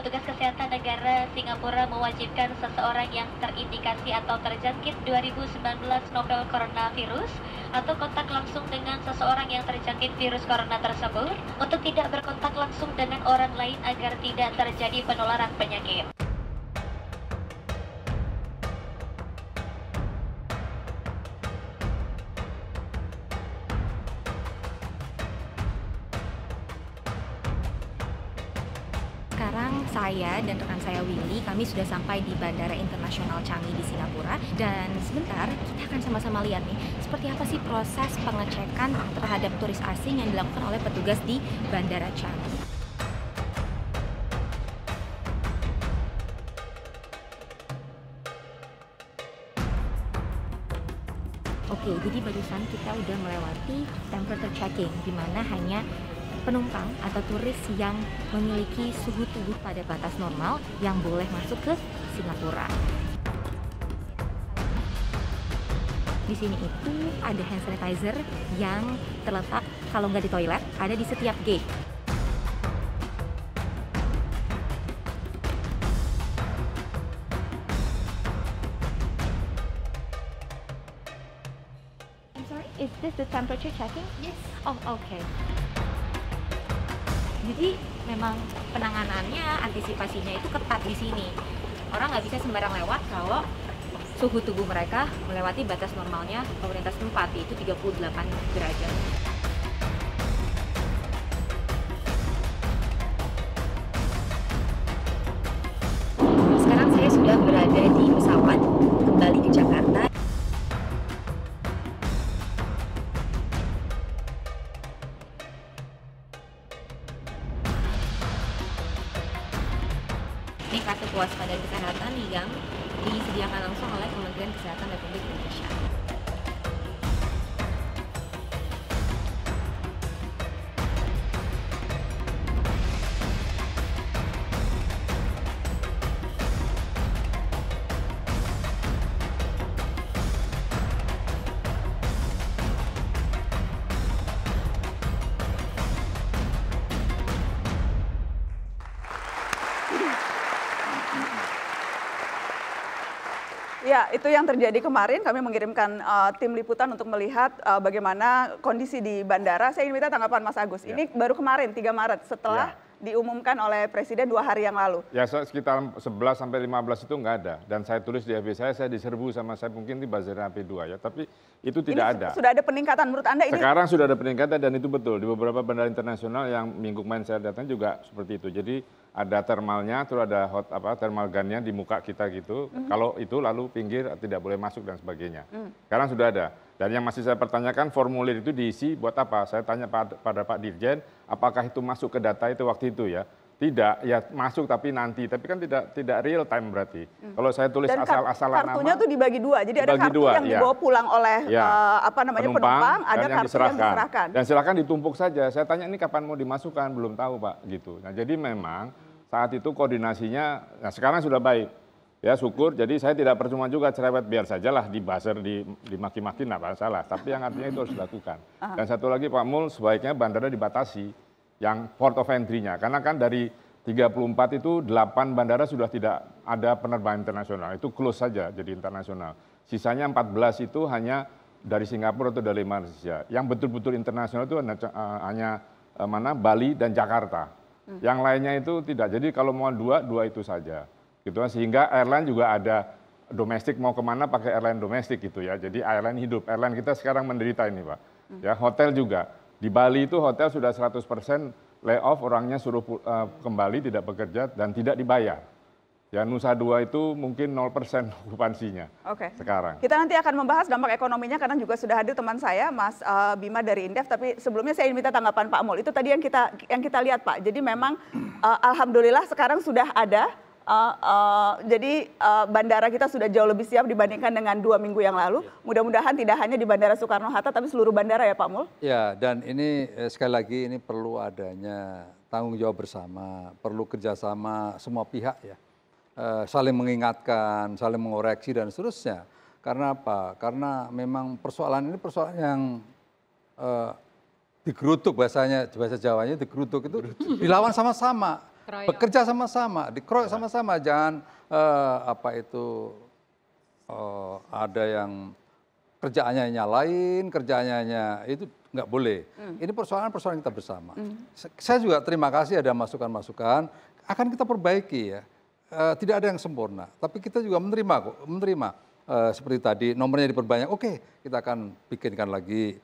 petugas kesehatan negara Singapura mewajibkan seseorang yang terindikasi atau terjangkit 2019 novel coronavirus atau kontak langsung dengan seseorang yang terjangkit virus corona tersebut untuk tidak berkontak langsung dengan orang lain agar tidak terjadi penularan penyakit. Sekarang saya dan rekan saya Willy, kami sudah sampai di Bandara Internasional Changi di Singapura. Dan sebentar kita akan sama-sama lihat nih, seperti apa sih proses pengecekan terhadap turis asing yang dilakukan oleh petugas di Bandara Changi. Oke, jadi barusan kita udah melewati temperature checking, di mana hanya penumpang atau turis yang memiliki suhu tubuh pada batas normal yang boleh masuk ke Singapura. Di sini itu ada hand sanitizer yang terletak, kalau nggak di toilet, ada di setiap gate. I'm sorry, is this the temperature checking? Yes. Oh, okay. Jadi memang penanganannya, antisipasinya itu ketat di sini. Orang nggak bisa sembarang lewat kalau suhu tubuh mereka melewati batas normalnya pemerintah setempat, yaitu 38 derajat. Sekarang saya sudah berada di pesawat kembali ke Jakarta. Ini kartu kewaspadaan kesehatan yang disediakan langsung oleh Kementerian Kesehatan Republik Indonesia. Ya, itu yang terjadi kemarin. Kami mengirimkan tim liputan untuk melihat bagaimana kondisi di bandara. Saya ingin minta tanggapan Mas Agus. Ini baru kemarin, 3 Maret, setelah diumumkan oleh Presiden 2 hari yang lalu. Ya, sekitar 11 sampai 15 itu nggak ada. Dan saya tulis di FB saya diserbu sama saya mungkin di buzzer AP2 ya. Tapi itu tidak ada. Sudah ada peningkatan menurut Anda ini? Sekarang sudah ada peningkatan dan itu betul. Di beberapa bandara internasional yang minggu kemarin saya datang juga seperti itu. Jadi ada thermalnya, terus ada thermal gunnya di muka kita gitu. Kalau itu lalu pinggir tidak boleh masuk dan sebagainya. Sekarang sudah ada. Dan yang masih saya pertanyakan formulir itu diisi buat apa? Saya tanya pada Pak Dirjen, apakah itu masuk ke data itu waktu itu ya? Tidak, ya masuk tapi nanti. Tapi kan tidak real time berarti. Kalau saya tulis asal-asalan nama. Kartunya tuh dibagi dua. Jadi ada kartu yang dibawa pulang oleh penumpang, ada kartu yang diserahkan. Dan silakan ditumpuk saja. Saya tanya ini kapan mau dimasukkan, belum tahu Pak gitu. Nah, jadi memang saat itu koordinasinya, nah sekarang sudah baik. Ya syukur, jadi saya tidak percuma juga cerewet, biar sajalah di buzzer, dimaki-maki nggak masalah. Tapi yang artinya itu harus dilakukan. Dan satu lagi Pak Mul, sebaiknya bandara dibatasi yang port of entry-nya. Karena kan dari 34 itu 8 bandara sudah tidak ada penerbangan internasional. Itu close saja jadi internasional. Sisanya 14 itu hanya dari Singapura atau dari Malaysia. Yang betul-betul internasional itu hanya Bali dan Jakarta. Yang lainnya itu tidak. Jadi kalau mau dua itu saja. Gitu, sehingga airline juga ada domestik mau kemana pakai airline domestik gitu ya. Jadi airline hidup. Airline kita sekarang menderita ini Pak. Ya, hotel juga. Di Bali itu hotel sudah 100% layoff, orangnya suruh kembali tidak bekerja dan tidak dibayar. Ya, Nusa Dua itu mungkin 0% okupansinya sekarang. Kita nanti akan membahas dampak ekonominya karena juga sudah hadir teman saya, Mas Bima dari Indef. Tapi sebelumnya saya ingin minta tanggapan Pak Mul. Itu tadi yang kita lihat Pak. Jadi memang alhamdulillah sekarang sudah ada. Jadi bandara kita sudah jauh lebih siap dibandingkan dengan 2 minggu yang lalu. Mudah-mudahan tidak hanya di Bandara Soekarno-Hatta tapi seluruh bandara ya Pak Mul. Ya, dan ini sekali lagi ini perlu adanya tanggung jawab bersama, perlu kerjasama semua pihak ya. Saling mengingatkan, saling mengoreksi dan seterusnya. Karena apa? Karena memang persoalan ini persoalan yang digerutuk bahasa Jawanya, digerutuk itu dilawan sama-sama. bekerja sama-sama, dikeroyok sama-sama, jangan ada yang kerjaannya nyalain, kerjaannya itu nggak boleh. Ini persoalan kita bersama. Saya juga terima kasih ada masukan-masukan, akan kita perbaiki ya. Tidak ada yang sempurna, tapi kita juga menerima seperti tadi nomornya diperbanyak. Oke, kita akan bikinkan lagi.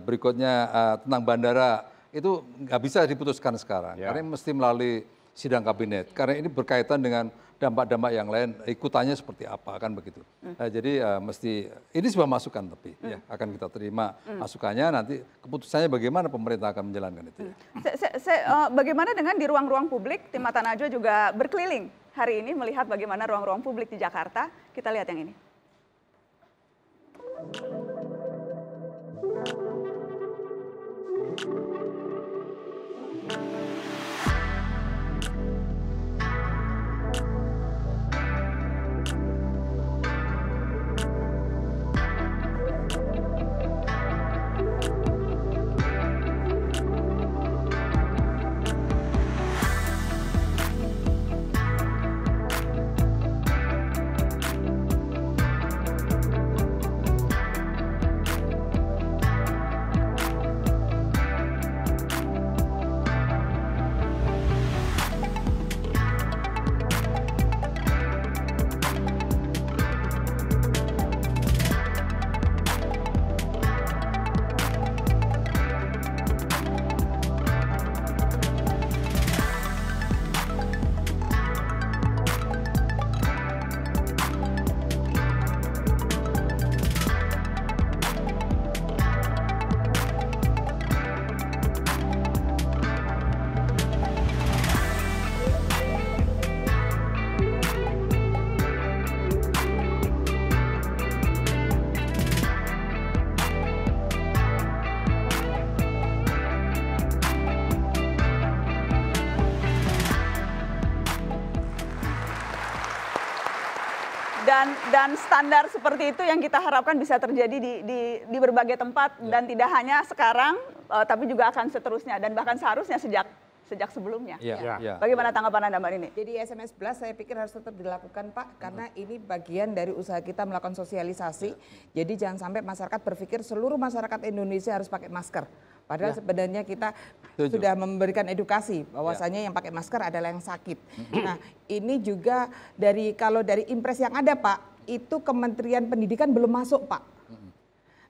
Berikutnya tentang bandara itu nggak bisa diputuskan sekarang, karena mesti melalui sidang kabinet. Karena ini berkaitan dengan dampak-dampak yang lain, ikutannya seperti apa kan begitu. Jadi ini sebuah masukan tapi ya akan kita terima masukannya, nanti keputusannya bagaimana pemerintah akan menjalankan itu. Bagaimana dengan di ruang-ruang publik? Tim Mata Najwa juga berkeliling hari ini melihat bagaimana ruang-ruang publik di Jakarta. Kita lihat yang ini. Dan standar seperti itu yang kita harapkan bisa terjadi di berbagai tempat dan tidak hanya sekarang, tapi juga akan seterusnya dan bahkan seharusnya sejak sebelumnya. Bagaimana tanggapan Anda, Mbak Nini? Jadi SMS Blast saya pikir harus tetap dilakukan, Pak, karena ini bagian dari usaha kita melakukan sosialisasi. Jadi jangan sampai masyarakat berpikir seluruh masyarakat Indonesia harus pakai masker. Padahal sebenarnya kita sudah memberikan edukasi bahwasanya yang pakai masker adalah yang sakit. Nah, ini juga kalau dari impres yang ada, Pak, itu Kementerian Pendidikan belum masuk, Pak.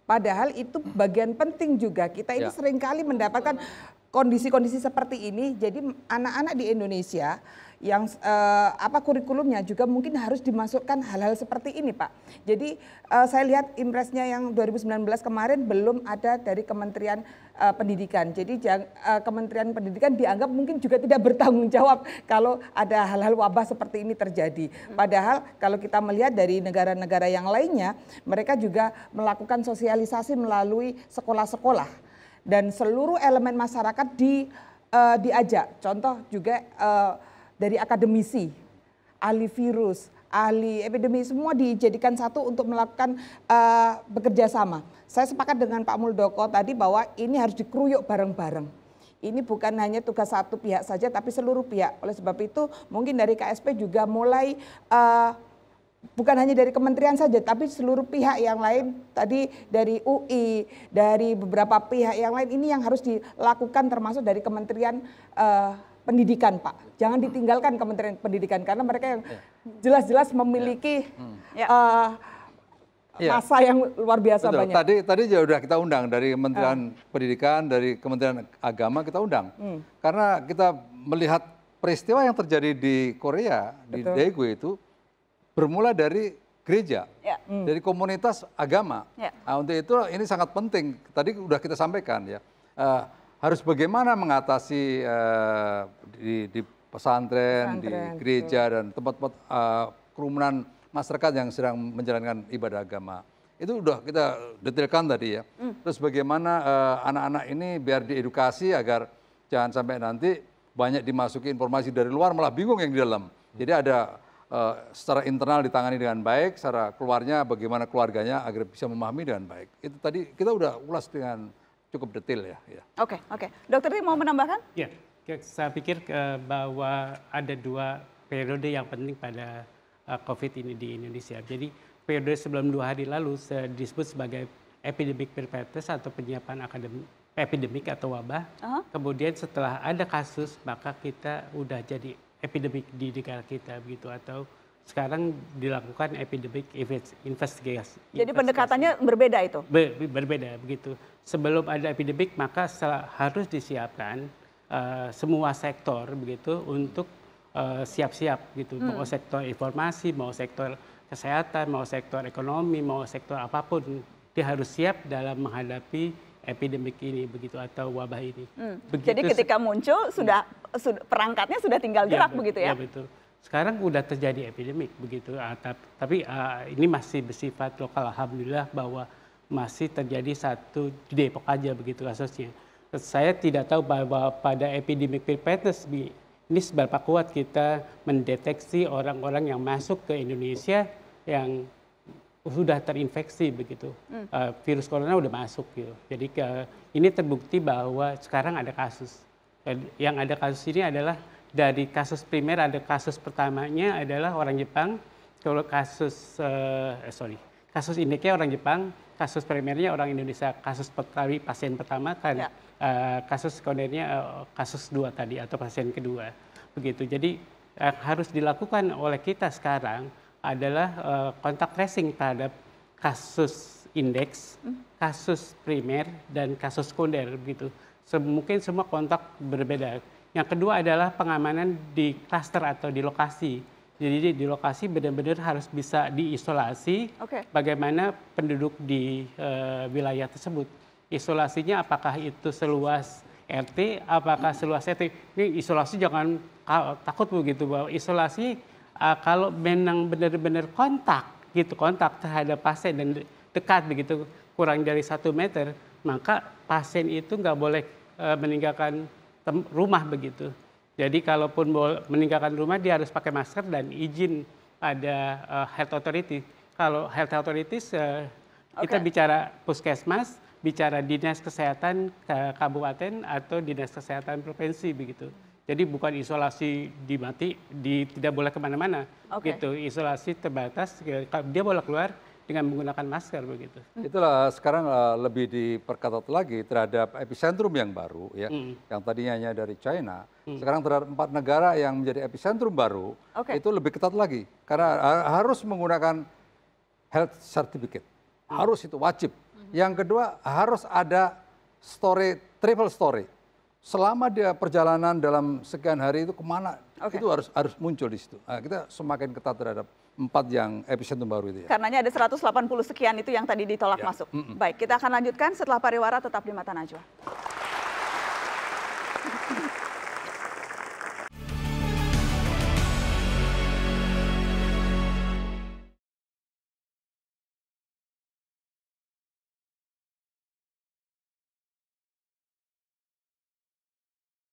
Padahal itu bagian penting juga. Kita ini seringkali mendapatkan kondisi-kondisi seperti ini. Jadi anak-anak di Indonesia yang kurikulumnya juga mungkin harus dimasukkan hal-hal seperti ini, Pak. Jadi saya lihat impresnya yang 2019 kemarin belum ada dari Kementerian Pendidikan. Jadi Kementerian Pendidikan dianggap mungkin juga tidak bertanggung jawab kalau ada hal-hal wabah seperti ini terjadi. Padahal kalau kita melihat dari negara-negara yang lainnya, mereka juga melakukan sosialisasi melalui sekolah-sekolah dan seluruh elemen masyarakat diajak. Contoh juga dari akademisi, ahli virus, ahli epidemi, semua dijadikan satu untuk melakukan bekerja sama. Saya sepakat dengan Pak Muldoko tadi bahwa ini harus dikeruyuk bareng-bareng. Ini bukan hanya tugas satu pihak saja, tapi seluruh pihak. Oleh sebab itu mungkin dari KSP juga mulai bukan hanya dari kementerian saja, tapi seluruh pihak yang lain, tadi dari UI, dari beberapa pihak yang lain, ini yang harus dilakukan termasuk dari Kementerian Pendidikan, Pak. Jangan ditinggalkan Kementerian Pendidikan, karena mereka yang jelas-jelas memiliki masa yang luar biasa. Betul. Banyak. Tadi juga sudah kita undang dari Kementerian Pendidikan, dari Kementerian Agama kita undang. Karena kita melihat peristiwa yang terjadi di Korea, di Daegu itu, bermula dari gereja, dari komunitas agama. Nah, untuk itu ini sangat penting. Tadi sudah kita sampaikan ya, harus bagaimana mengatasi di pesantren, di gereja dan tempat-tempat kerumunan masyarakat yang sedang menjalankan ibadah agama. Itu sudah kita detailkan tadi ya. Terus bagaimana anak-anak ini biar diedukasi agar jangan sampai nanti banyak dimasuki informasi dari luar malah bingung yang di dalam. Jadi ada secara internal ditangani dengan baik, secara keluarnya bagaimana keluarganya agar bisa memahami dengan baik. Itu tadi kita udah ulas dengan cukup detail ya. Oke. Dokter Tri mau menambahkan? Ya, Saya pikir bahwa ada 2 periode yang penting pada COVID ini di Indonesia. Jadi periode sebelum 2 hari lalu disebut sebagai epidemic preparedness atau penyiapan epidemik atau wabah. Kemudian setelah ada kasus maka kita udah jadi epidemik di negara kita begitu, atau sekarang dilakukan epidemic investigasi. Jadi pendekatannya berbeda itu? Berbeda begitu. Sebelum ada epidemik maka harus disiapkan semua sektor begitu untuk siap-siap gitu. Mau sektor informasi, mau sektor kesehatan, mau sektor ekonomi, mau sektor apapun, dia harus siap dalam menghadapi epidemik ini begitu atau wabah ini. Jadi ketika muncul sudah perangkatnya sudah tinggal gerak begitu ya? Ya betul. Sekarang udah terjadi epidemik begitu, tapi ini masih bersifat lokal. Alhamdulillah bahwa masih terjadi satu di Depok aja begitu kasusnya. Saya tidak tahu bahwa pada epidemic preparedness ini seberapa kuat kita mendeteksi orang-orang yang masuk ke Indonesia yang sudah terinfeksi begitu. Virus corona udah masuk gitu. Jadi ini terbukti bahwa sekarang ada kasus. Yang ada kasus ini adalah dari kasus primer, ada kasus pertamanya adalah orang Jepang. Kalau kasus kasus indeknya orang Jepang, kasus primernya orang Indonesia. Kasus pasien pertama kan kasus sekundernya kasus 2 tadi atau pasien kedua. Begitu. Jadi harus dilakukan oleh kita sekarang adalah kontak tracing terhadap kasus indeks, kasus primer dan kasus sekunder begitu. Mungkin semua kontak berbeda. Yang kedua adalah pengamanan di klaster atau di lokasi. Jadi di lokasi benar-benar harus bisa diisolasi. Bagaimana penduduk di wilayah tersebut. Isolasinya apakah itu seluas RT, apakah seluas RT. Ini isolasi jangan takut begitu, bahwa isolasi kalau memang benar-benar kontak terhadap pasien dan dekat begitu kurang dari 1 meter, maka pasien itu nggak boleh meninggalkan rumah begitu. Jadi kalaupun meninggalkan rumah dia harus pakai masker dan izin ada health authority. Kalau health authorities kita bicara puskesmas, bicara dinas kesehatan kabupaten atau dinas kesehatan provinsi begitu. Jadi bukan isolasi tidak boleh kemana-mana gitu. Isolasi terbatas, dia boleh keluar dengan menggunakan masker begitu. Itulah sekarang lebih diperketat lagi terhadap epicentrum yang baru ya, yang tadinya hanya dari China, sekarang terhadap 4 negara yang menjadi epicentrum baru, itu lebih ketat lagi karena harus menggunakan health certificate, harus itu wajib. Yang kedua harus ada travel story. Selama dia perjalanan dalam sekian hari itu kemana, itu harus muncul di situ. Nah, kita semakin ketat terhadap 4 yang epicentrum baru itu ya. Karenanya ada 180 sekian itu yang tadi ditolak masuk. Baik, kita akan lanjutkan setelah pariwara, tetap di Mata Najwa.